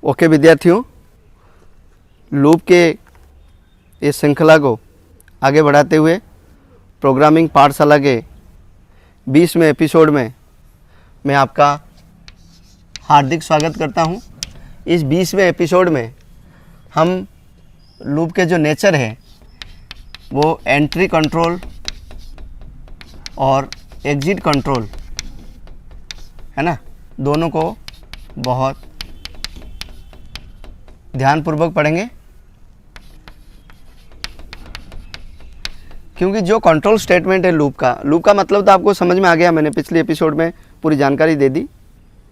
Okay विद्यार्थियों, loop के इस श्रृंखला को आगे बढ़ाते हुए प्रोग्रामिंग पाठशाला के 20वें एपिसोड में मैं आपका हार्दिक स्वागत करता हूं। इस 20वें एपिसोड में हम लूप के जो नेचर है वो एंट्री कंट्रोल और एग्जिट कंट्रोल है ना, दोनों को बहुत ध्यानपूर्वक पढ़ेंगे, क्योंकि जो कंट्रोल स्टेटमेंट है लूप का मतलब तो आपको समझ में आ गया। मैंने पिछले एपिसोड में पूरी जानकारी दे दी।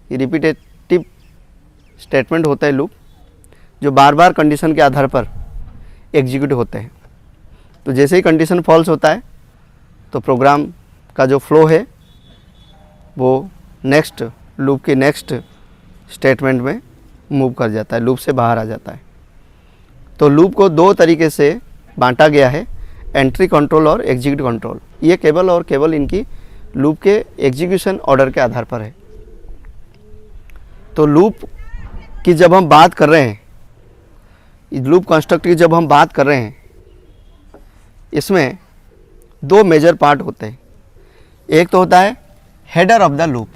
ये रिपीटेटिव स्टेटमेंट होता है लूप, जो बार बार कंडीशन के आधार पर एग्जीक्यूट होते हैं। तो जैसे ही कंडीशन फॉल्स होता है तो प्रोग्राम का जो फ्लो है वो नेक्स्ट लूप के नेक्स्ट स्टेटमेंट में मूव कर जाता है, लूप से बाहर आ जाता है। तो लूप को दो तरीके से बांटा गया है, एंट्री कंट्रोल और एग्जीक्यूट कंट्रोल। ये केवल और केवल इनकी लूप के एग्जीक्यूशन ऑर्डर के आधार पर है। तो लूप की जब हम बात कर रहे हैं, लूप कंस्ट्रक्ट की जब हम बात कर रहे हैं, इसमें दो मेजर पार्ट होते हैं। एक तो होता है header of the loop,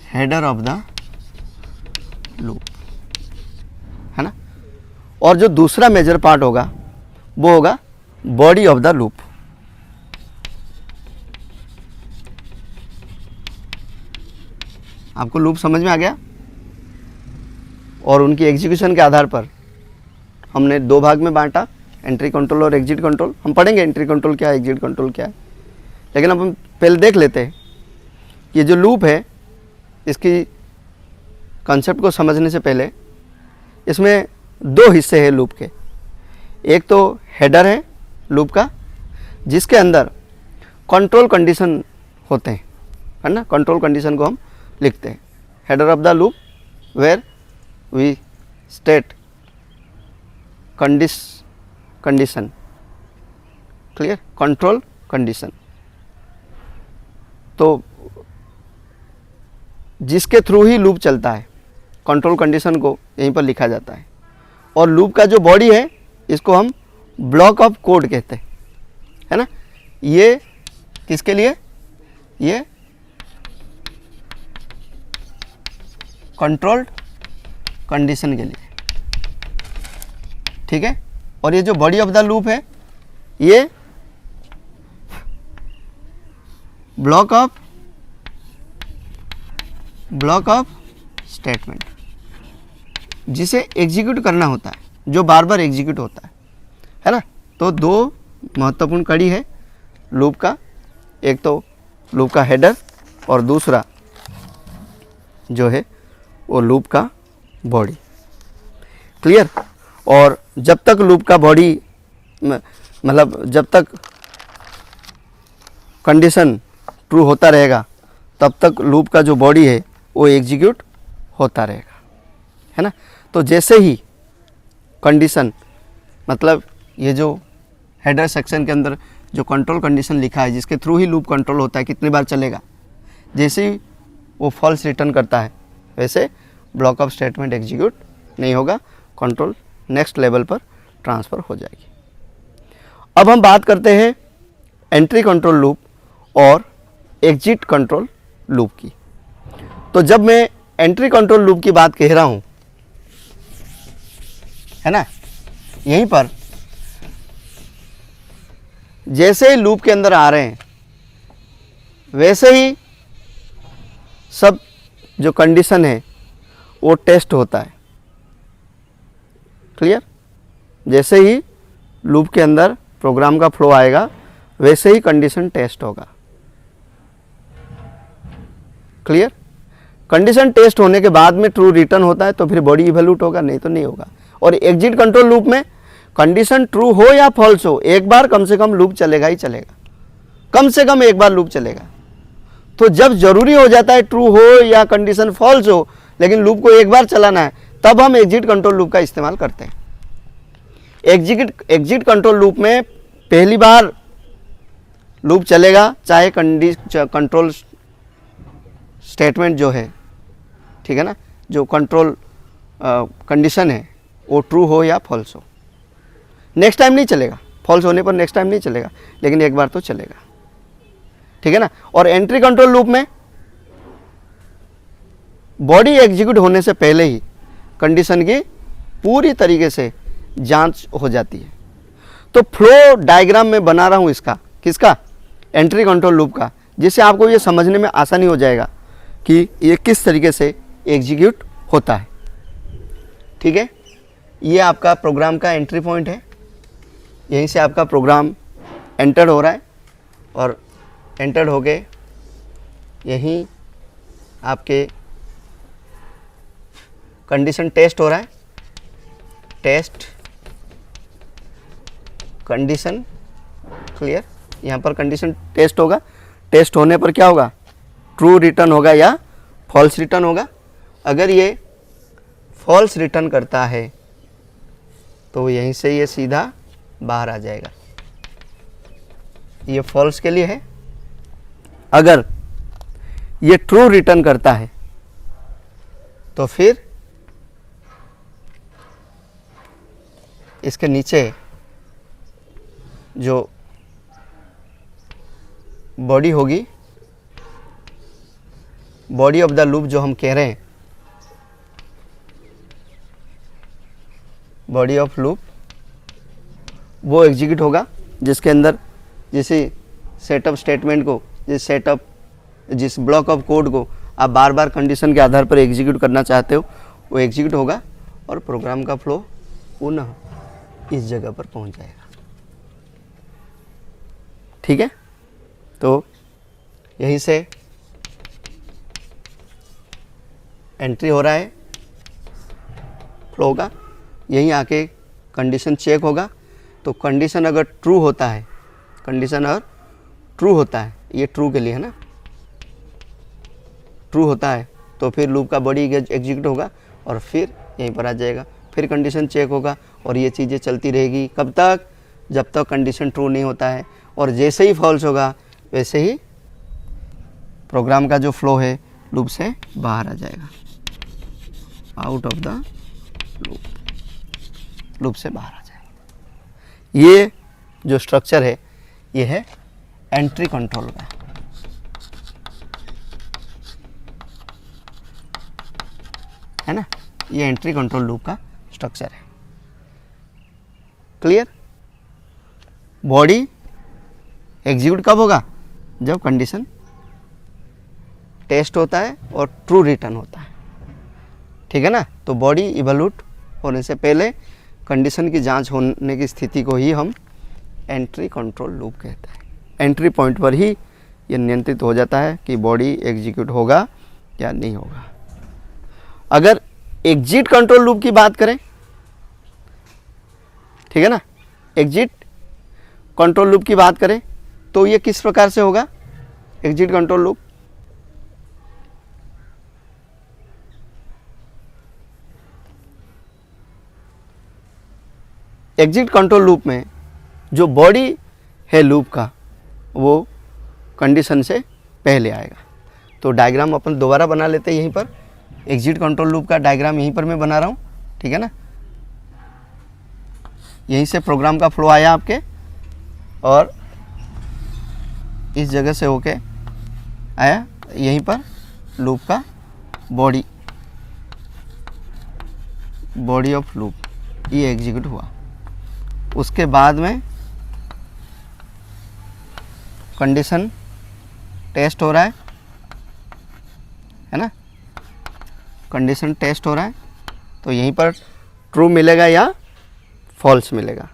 header of the loop है ना, और जो दूसरा मेजर पार्ट होगा वो होगा बॉडी ऑफ द लूप। आपको लूप समझ में आ गया? और उनकी एग्जीक्यूशन के आधार पर हमने दो भाग में बांटा, एंट्री कंट्रोल और एग्जिट कंट्रोल। हम पढ़ेंगे एंट्री कंट्रोल क्या है, एग्जिट कंट्रोल क्या है, लेकिन अब हम पहले देख लेते हैं कि ये जो लूप है इसकी कॉन्सेप्ट को समझने से पहले इसमें दो हिस्से हैं लूप के। एक तो हेडर है लूप का, जिसके अंदर कंट्रोल कंडीशन होते हैं, है ना। कंट्रोल कंडीशन को हम लिखते हैं header of the loop, where we state condition, clear, control condition. तो जिसके थ्रू ही लूप चलता है, कंट्रोल कंडीशन को यहीं पर लिखा जाता है। और लूप का जो बॉडी है इसको हम ब्लॉक ऑफ कोड कहते हैं, है ना। ये किसके लिए? ये कंट्रोल्ड कंडीशन के लिए, ठीक है। और ये जो बॉडी ऑफ द लूप है ये ब्लॉक ऑफ स्टेटमेंट, जिसे एग्जीक्यूट करना होता है, जो बार बार एग्जीक्यूट होता है ना। तो दो महत्वपूर्ण कड़ी है लूप का, एक तो लूप का हेडर और दूसरा जो है वो लूप का बॉडी, क्लियर। और जब तक लूप का बॉडी मतलब जब तक कंडीशन ट्रू होता रहेगा तब तक लूप का जो बॉडी है वो एग्जीक्यूट होता रहेगा, है ना। तो जैसे ही कंडीशन, मतलब ये जो हेडर सेक्शन के अंदर जो कंट्रोल कंडीशन लिखा है, जिसके थ्रू ही लूप कंट्रोल होता है, कितनी बार चलेगा, जैसे ही वो फॉल्स रिटर्न करता है वैसे ब्लॉक ऑफ स्टेटमेंट एग्जीक्यूट नहीं होगा, कंट्रोल नेक्स्ट लेवल पर ट्रांसफ़र हो जाएगी। अब हम बात करते हैं एंट्री कंट्रोल लूप और एग्जिट कंट्रोल लूप की। तो जब मैं एंट्री कंट्रोल लूप की बात कह रहा हूं, है ना, यहीं पर जैसे ही लूप के अंदर आ रहे हैं वैसे ही सब जो कंडीशन है वो टेस्ट होता है, क्लियर। जैसे ही लूप के अंदर प्रोग्राम का फ्लो आएगा वैसे ही कंडीशन टेस्ट होगा, क्लियर। कंडीशन टेस्ट होने के बाद में ट्रू रिटर्न होता है तो फिर बॉडी इवैल्यूट होगा, नहीं तो नहीं होगा। और एग्जिट कंट्रोल लूप में कंडीशन ट्रू हो या फॉल्स हो, एक बार कम से कम लूप चलेगा ही चलेगा, कम से कम एक बार लूप चलेगा। तो जब जरूरी हो जाता है ट्रू हो या कंडीशन फॉल्स हो, लेकिन लूप को एक बार चलाना है, तब हम एग्जिट कंट्रोल लूप का इस्तेमाल करते हैं। एग्जिट कंट्रोल लूप में पहली बार लूप चलेगा चाहे कंट्रोल स्टेटमेंट जो है, ठीक है ना, जो कंट्रोल कंडीशन है वो ट्रू हो या फॉल्स हो। नेक्स्ट टाइम नहीं चलेगा, फॉल्स होने पर नेक्स्ट टाइम नहीं चलेगा, लेकिन एक बार तो चलेगा, ठीक है ना। और एंट्री कंट्रोल लूप में बॉडी एग्जीक्यूट होने से पहले ही कंडीशन की पूरी तरीके से जांच हो जाती है। तो फ्लो डायग्राम में बना रहा हूं इसका, किसका, एंट्री कंट्रोल लूप का, जिससे आपको ये समझने में आसानी हो जाएगा कि ये किस तरीके से एग्जीक्यूट होता है, ठीक है। ये आपका प्रोग्राम का एंट्री पॉइंट है, यहीं से आपका प्रोग्राम एंटर हो रहा है और एंटर हो गए यहीं आपके कंडीशन टेस्ट हो रहा है, टेस्ट कंडीशन क्लियर। यहाँ पर कंडीशन टेस्ट होगा, टेस्ट होने पर क्या होगा, ट्रू रिटर्न होगा या फॉल्स रिटर्न होगा। अगर ये फॉल्स रिटर्न करता है तो यहीं से ये सीधा बाहर आ जाएगा, ये फॉल्स के लिए है। अगर ये ट्रू रिटर्न करता है तो फिर इसके नीचे जो बॉडी होगी, बॉडी ऑफ द लूप जो हम कह रहे हैं, बॉडी ऑफ लूप वो एग्जीक्यूट होगा, जिसके अंदर जैसे सेटअप स्टेटमेंट को, जिस ब्लॉक ऑफ कोड को आप बार बार कंडीशन के आधार पर एग्जीक्यूट करना चाहते हो वो एग्जीक्यूट होगा और प्रोग्राम का फ्लो पुनः इस जगह पर पहुंच जाएगा, ठीक है। तो यहीं से एंट्री हो रहा है फ्लो का, यहीं आके कंडीशन चेक होगा। तो कंडीशन अगर ट्रू होता है, कंडीशन अगर ट्रू होता है, ये ट्रू के लिए है ना, ट्रू होता है तो फिर लूप का बॉडी एग्जीक्यूट होगा और फिर यहीं पर आ जाएगा, फिर कंडीशन चेक होगा और ये चीज़ें चलती रहेगी कब तक, जब तक कंडीशन ट्रू नहीं होता है। और जैसे ही फॉल्स होगा वैसे ही प्रोग्राम का जो फ्लो है लूप से बाहर आ जाएगा, out of the loop, loop से बाहर आ जाएगा। ये जो स्ट्रक्चर है ये है एंट्री कंट्रोल का, है ना, ये एंट्री कंट्रोल लूप का स्ट्रक्चर है, क्लियर। बॉडी एग्जीक्यूट कब होगा, जब कंडीशन टेस्ट होता है और ट्रू रिटर्न होता है, ठीक है ना। तो बॉडी इवैल्यूएट होने से पहले कंडीशन की जांच होने की स्थिति को ही हम एंट्री कंट्रोल लूप कहते हैं। एंट्री पॉइंट पर ही ये नियंत्रित हो जाता है कि बॉडी एग्जीक्यूट होगा या नहीं होगा। अगर एग्जिट कंट्रोल लूप की बात करें, ठीक है ना, एग्जिट कंट्रोल लूप की बात करें तो ये किस प्रकार से होगा, exit control loop, exit control loop में जो बॉडी है लूप का वो कंडीशन से पहले आएगा। तो डायग्राम अपन दोबारा बना लेते हैं, यहीं पर एग्जिट कंट्रोल लूप का डायग्राम यहीं पर मैं बना रहा हूँ, ठीक है ना। यहीं से प्रोग्राम का फ्लो आया आपके और इस जगह से होके आया यहीं पर लूप का बॉडी, बॉडी ऑफ लूप ये एग्जीक्यूट हुआ। उसके बाद में कंडीशन टेस्ट हो रहा है ना, कंडीशन टेस्ट हो रहा है तो यहीं पर ट्रू मिलेगा या फॉल्स मिलेगा,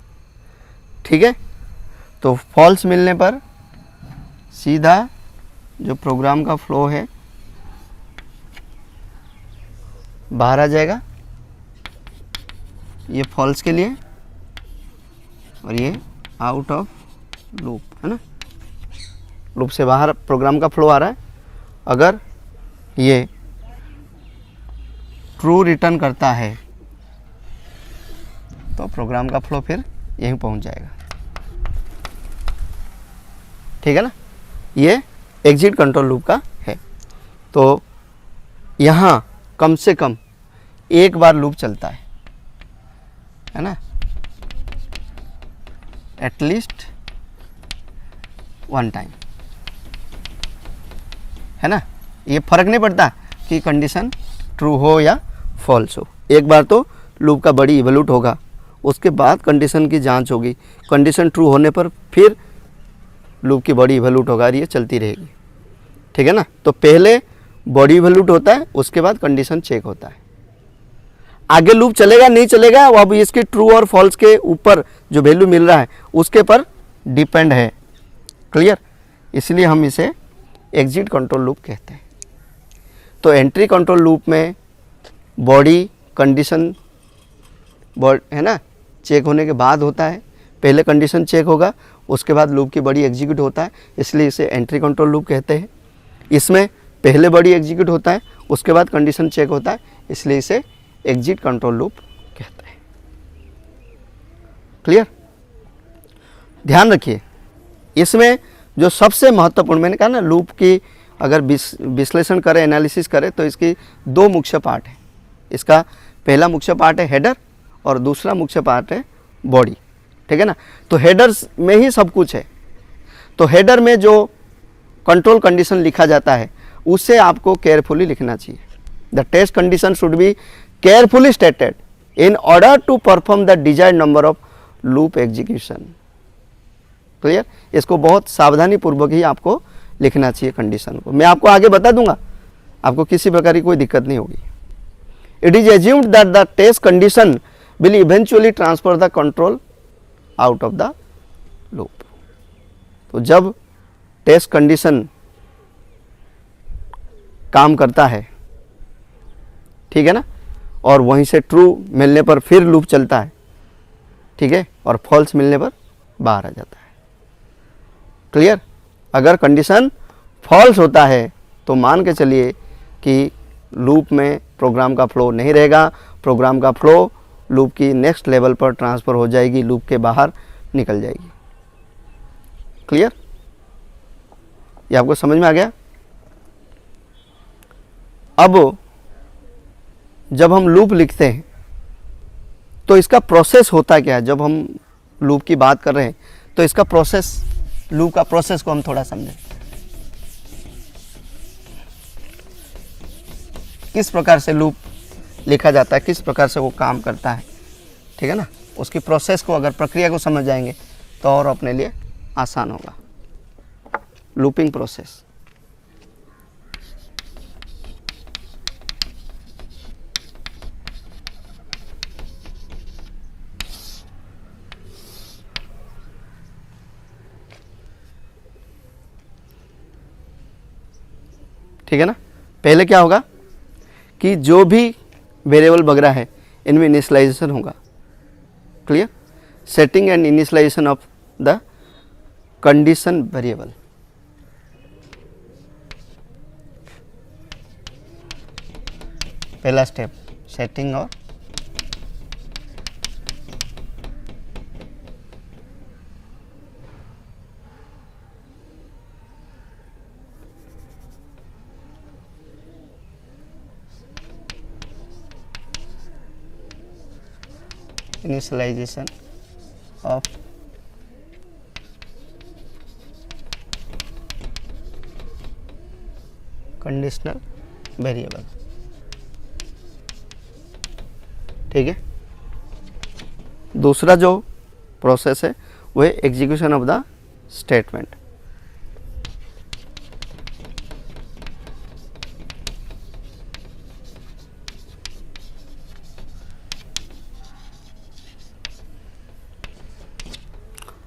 ठीक है। तो फॉल्स मिलने पर सीधा जो प्रोग्राम का फ्लो है बाहर आ जाएगा, ये फॉल्स के लिए और ये आउट ऑफ लूप, है ना, लूप से बाहर प्रोग्राम का फ्लो आ रहा है। अगर ये ट्रू रिटर्न करता है तो प्रोग्राम का फ्लो फिर यहीं पहुंच जाएगा। ठीक है ना, ये एग्जिट कंट्रोल लूप का है। तो यहाँ कम से कम एक बार लूप चलता है ना, एटलीस्ट वन टाइम, है ना। ये फर्क नहीं पड़ता कि कंडीशन ट्रू हो या फॉल्स हो, एक बार तो लूप का बॉडी इवोल्यूट होगा, उसके बाद कंडीशन की जांच होगी, कंडीशन ट्रू होने पर फिर लूप की बॉडी इवोल्यूट होगा और ये चलती रहेगी, ठीक है ना। तो पहले बॉडी इवोल्यूट होता है, उसके बाद कंडीशन चेक होता है। आगे लूप चलेगा नहीं चलेगा वो अब इसके ट्रू और फॉल्स के ऊपर जो वैल्यू मिल रहा है उसके पर डिपेंड है, क्लियर। इसलिए हम इसे एग्जिट कंट्रोल लूप कहते हैं। तो एंट्री कंट्रोल लूप में बॉडी कंडीशन है ना चेक होने के बाद होता है, पहले कंडीशन चेक होगा उसके बाद लूप की बॉडी एग्जीक्यूट होता है, इसलिए इसे एंट्री कंट्रोल लूप कहते हैं। इसमें पहले बॉडी एग्जीक्यूट होता है उसके बाद कंडीशन चेक होता है, इसलिए इसे एग्जिट कंट्रोल लूप कहते हैं, क्लियर। ध्यान रखिए इसमें जो सबसे महत्वपूर्ण, मैंने कहा ना लूप की अगर विश्लेषण करें एनालिसिस करें तो इसकी दो मुख्य पार्ट है। इसका पहला मुख्य पार्ट है हेडर और दूसरा मुख्य पार्ट है बॉडी, ठीक है ना। तो हेडर्स में ही सब कुछ है। तो हेडर में जो कंट्रोल कंडीशन लिखा जाता है उसे आपको केयरफुली लिखना चाहिए। The test condition should be carefully stated in order to perform the desired number of loop execution, clear. इसको बहुत सावधानी पूर्वक ही आपको लिखना चाहिए कंडीशन को। मैं आपको आगे बता दूंगा, आपको किसी प्रकार की कोई दिक्कत नहीं होगी। It is assumed that the test condition will eventually transfer the control out of the loop. तो जब टेस्ट कंडीशन काम करता है, ठीक है ना, और वहीं से ट्रू मिलने पर फिर लूप चलता है, ठीक है, और फॉल्स मिलने पर बाहर आ जाता है, क्लियर। अगर कंडीशन फॉल्स होता है तो मान के चलिए कि लूप में प्रोग्राम का फ्लो नहीं रहेगा, प्रोग्राम का फ्लो लूप की नेक्स्ट लेवल पर ट्रांसफ़र हो जाएगी, लूप के बाहर निकल जाएगी, क्लियर। ये आपको समझ में आ गया। अब जब हम लूप लिखते हैं तो इसका प्रोसेस होता क्या है। जब हम लूप की बात कर रहे हैं तो इसका प्रोसेस, लूप का प्रोसेस को हम थोड़ा समझें। किस प्रकार से लूप लिखा जाता है, किस प्रकार से वो काम करता है, ठीक है ना। उसकी प्रोसेस को, अगर प्रक्रिया को समझ जाएंगे तो और अपने लिए आसान होगा। लूपिंग प्रोसेस, ठीक है ना। पहले क्या होगा कि जो भी वेरिएबल वगैरह है इनमें इनिशियलाइजेशन होगा, clear. Setting and initialization of the condition variable, पहला स्टेप सेटिंग और initialization of conditional variable, ठीक है। दूसरा जो प्रोसेस है वो है एग्जीक्यूशन ऑफ द स्टेटमेंट।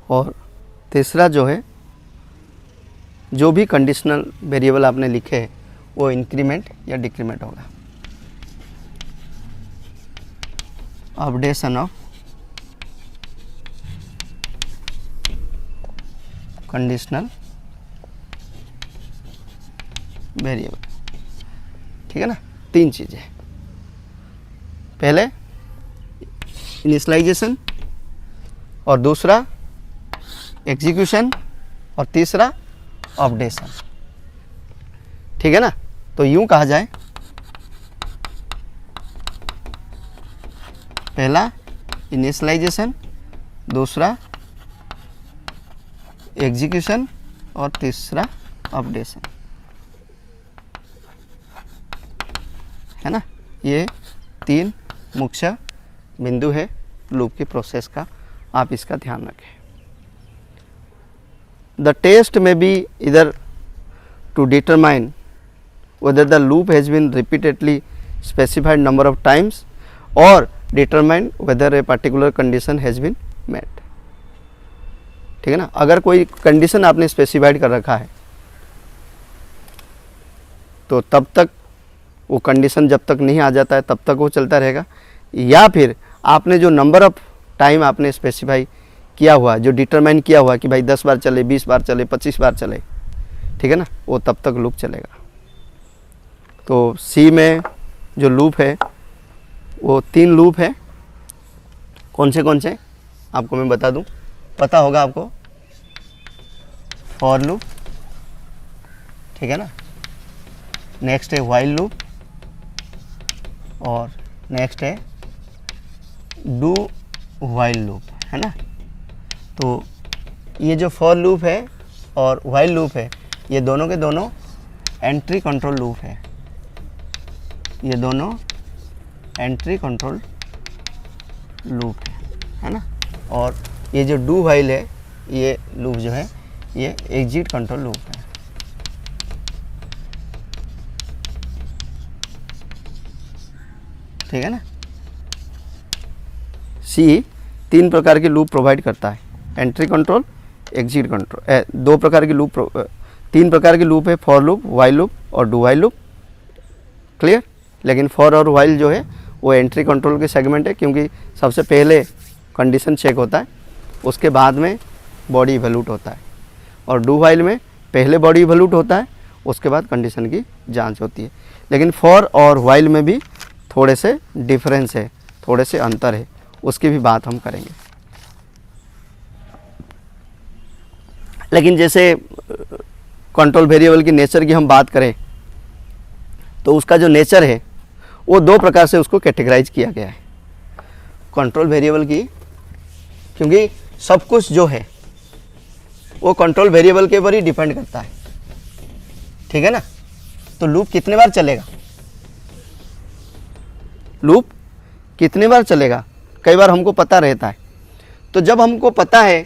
और तीसरा जो है, जो भी कंडीशनल वेरिएबल आपने लिखे हैं वो इंक्रीमेंट या डिक्रीमेंट होगा। अपडेशन ऑफ कंडीशनल वेरिएबल, ठीक है ना। तीन चीज़ें, पहले इनिशियलाइजेशन और दूसरा एग्जीक्यूशन और तीसरा अपडेशन। ठीक है ना, तो यूं कहा जाए, पहला इनिशियलाइजेशन, दूसरा एग्जीक्यूशन और तीसरा अपडेशन, है ना। ये 3 मुख्य बिंदु है लूप की प्रोसेस का, आप इसका ध्यान रखें। The test may be either to determine whether the loop has been repeatedly specified number of times or determine whether a particular condition has been met। ठीक है ना, अगर कोई कंडीशन आपने स्पेसिफाइड कर रखा है तो तब तक वो कंडीशन जब तक नहीं आ जाता है तब तक वो चलता रहेगा, या फिर आपने जो नंबर ऑफ टाइम आपने स्पेसिफाई किया हुआ, जो डिटरमाइन किया हुआ कि भाई 10 बार चले, 20 बार चले, 25 बार चले, ठीक है ना, वो तब तक लूप चलेगा। तो सी में जो लूप है वो 3 लूप है। कौन से आपको मैं बता दूं, पता होगा आपको। फॉर लूप, ठीक है ना, नेक्स्ट है व्हाइल लूप और नेक्स्ट है डू व्हाइल लूप, है ना। तो ये जो फॉर लूप है और व्हाइल लूप है, ये दोनों के दोनों एंट्री कंट्रोल लूप है। ये दोनों एंट्री कंट्रोल लूप है ना। और ये जो डू व्हाइल है, ये लूप जो है ये एग्जिट कंट्रोल लूप है। ठीक है ना। सी 3 प्रकार के लूप प्रोवाइड करता है, एंट्री कंट्रोल, एग्जिट कंट्रोल। 2 प्रकार के लूप, 3 प्रकार के लूप है, फॉर लूप, व्हाइल लूप और डू व्हाइल लूप। क्लियर। लेकिन फॉर और व्हाइल जो है वो एंट्री कंट्रोल के सेगमेंट है, क्योंकि सबसे पहले कंडीशन चेक होता है, उसके बाद में बॉडी इवैल्यूट होता है। और डू व्हाइल में पहले बॉडी इवैल्यूट होता है, उसके बाद कंडीशन की जांच होती है। लेकिन फॉर और व्हाइल में भी थोड़े से डिफरेंस है, थोड़े से अंतर है, उसकी भी बात हम करेंगे। लेकिन जैसे कंट्रोल वेरिएबल की नेचर की हम बात करें तो उसका जो नेचर है वो 2 प्रकार से उसको कैटेगराइज किया गया है कंट्रोल वेरिएबल की, क्योंकि सब कुछ जो है वो कंट्रोल वेरिएबल के ऊपर ही डिपेंड करता है। ठीक है ना। तो लूप कितने बार चलेगा, लूप कितने बार चलेगा, कई बार हमको पता रहता है। तो जब हमको पता है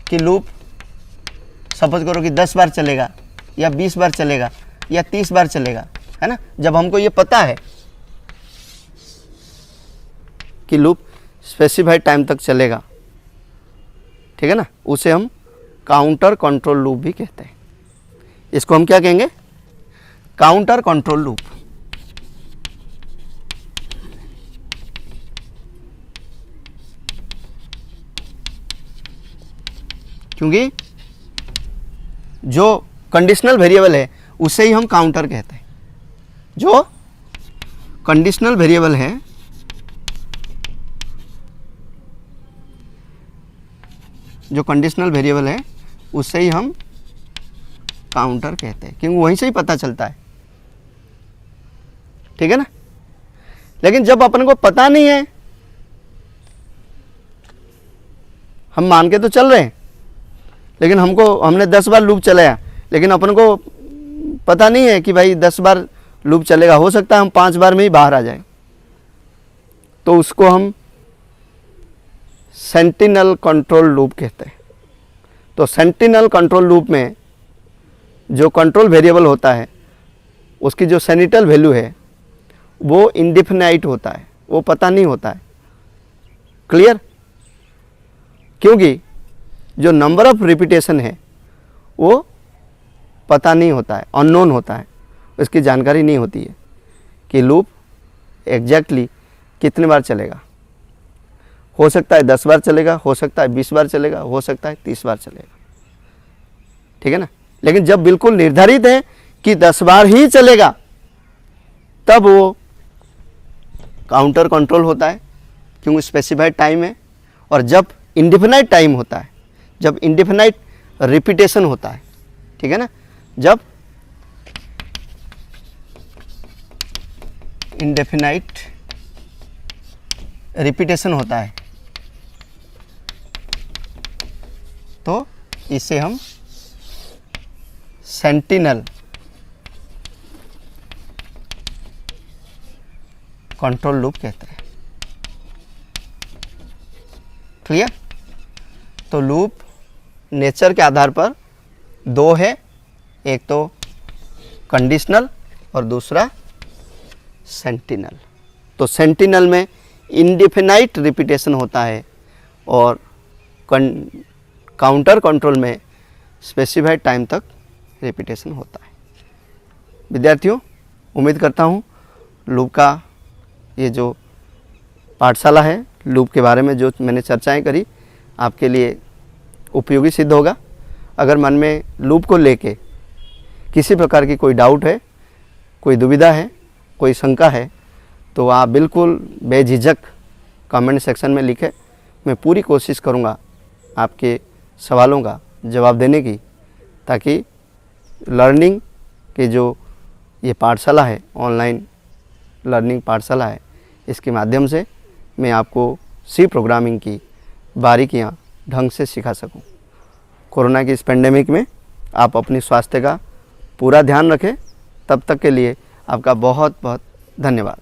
कि लूप सपोज करो कि 10 बार चलेगा या 20 बार चलेगा या 30 बार चलेगा, है ना। जब हमको ये पता है कि लूप स्पेसिफाइड टाइम तक चलेगा, ठीक है ना, उसे हम काउंटर कंट्रोल लूप भी कहते हैं। इसको हम क्या कहेंगे, काउंटर कंट्रोल लूप। क्योंकि जो कंडीशनल वेरिएबल है उसे ही हम काउंटर कहते हैं। जो कंडीशनल वेरिएबल है, जो कंडीशनल वेरिएबल है उसे ही हम काउंटर कहते हैं, क्योंकि वहीं से ही पता चलता है। ठीक है ना। लेकिन जब अपन को पता नहीं है, हम मान के तो चल रहे हैं, लेकिन हमने 10 बार लूप चलाया, लेकिन अपन को पता नहीं है कि भाई 10 बार लूप चलेगा, हो सकता है हम 5 बार में ही बाहर आ जाए, तो उसको हम सेंटिनल कंट्रोल लूप कहते हैं। तो सेंटिनल कंट्रोल लूप में जो कंट्रोल वेरिएबल होता है उसकी जो सेनिटल वैल्यू है वो इंडिफिनाइट होता है, वो पता नहीं होता है। क्लियर। क्योंकि जो नंबर ऑफ रिपीटेशन है वो पता नहीं होता है, अननोन होता है, उसकी जानकारी नहीं होती है कि लूप एग्जैक्टली कितने बार चलेगा। हो सकता है 10 बार चलेगा, हो सकता है 20 बार चलेगा, हो सकता है 30 बार चलेगा। ठीक है ना। लेकिन जब बिल्कुल निर्धारित है कि 10 बार ही चलेगा, तब वो काउंटर कंट्रोल होता है क्योंकि स्पेसिफाइड टाइम है, और जब इंडिफिनाइट टाइम होता है, जब इंडिफिनाइट रिपीटेशन होता है, ठीक है ना, जब इंडेफिनाइट रिपीटेशन होता है तो इसे हम सेंटिनल कंट्रोल लूप कहते हैं। क्लियर? तो लूप नेचर के आधार पर दो है, एक तो कंडीशनल और दूसरा सेंटिनल। तो सेंटिनल में इंडिफिनाइट रिपीटेशन होता है और काउंटर कंट्रोल में स्पेसिफाइड टाइम तक रिपीटेशन होता है। विद्यार्थियों, उम्मीद करता हूँ लूप का ये जो पाठशाला है, लूप के बारे में जो मैंने चर्चाएं करी, आपके लिए उपयोगी सिद्ध होगा। अगर मन में लूप को लेके किसी प्रकार की कोई डाउट है, कोई दुविधा है, कोई शंका है, तो आप बिल्कुल बेझिझक कमेंट सेक्शन में लिखें। मैं पूरी कोशिश करूँगा आपके सवालों का जवाब देने की, ताकि लर्निंग के जो ये पाठशाला है, ऑनलाइन लर्निंग पाठशाला है, इसके माध्यम से मैं आपको सी प्रोग्रामिंग की बारीकियाँ ढंग से सिखा सकूं। कोरोना की इस पेंडेमिक में आप अपनी स्वास्थ्य का पूरा ध्यान रखें। तब तक के लिए आपका बहुत बहुत धन्यवाद।